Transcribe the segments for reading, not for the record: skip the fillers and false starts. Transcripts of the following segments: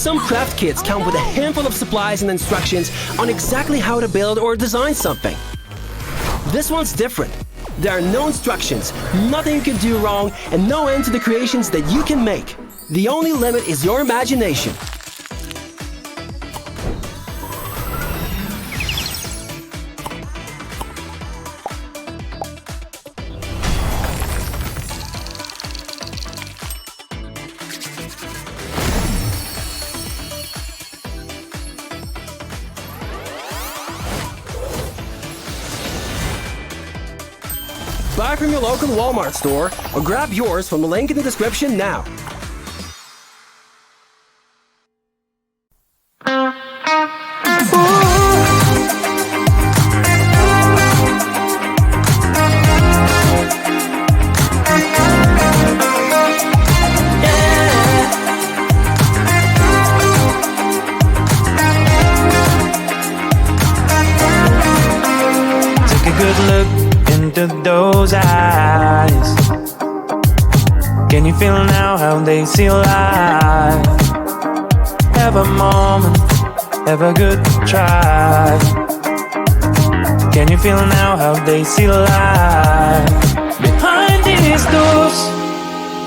Some craft kits come with a handful of supplies and instructions on exactly how to build or design something. This one's different. There are no instructions, nothing you can do wrong, and no end to the creations that you can make. The only limit is your imagination. Buy from your local Walmart store or grab yours from the link in the description now. Take a good look into those eyes. Can you feel now how they see life? Have a moment, have a good try. Can you feel now how they see life? Behind these doors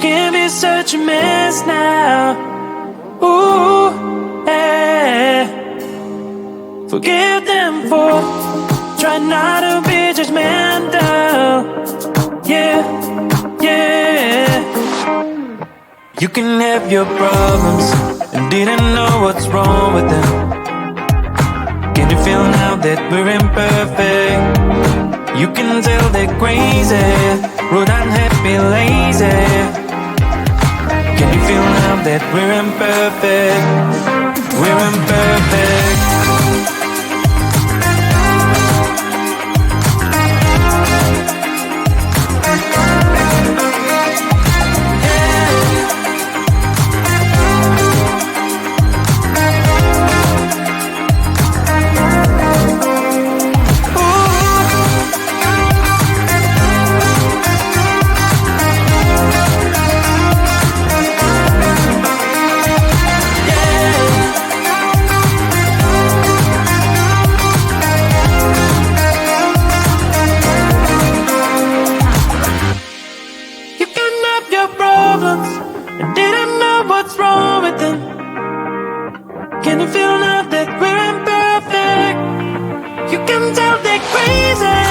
can be such a mess now. Ooh, yeah. Forgive them for try not to be judgmental. Yeah, yeah. You can have your problems and didn't know what's wrong with them. Can you feel now that we're imperfect? You can tell they're crazy, rude, unhappy, lazy. Can you feel now that we're imperfect? We're imperfect. And didn't know what's wrong with them. Can you feel now that we're imperfect? You can tell they're crazy.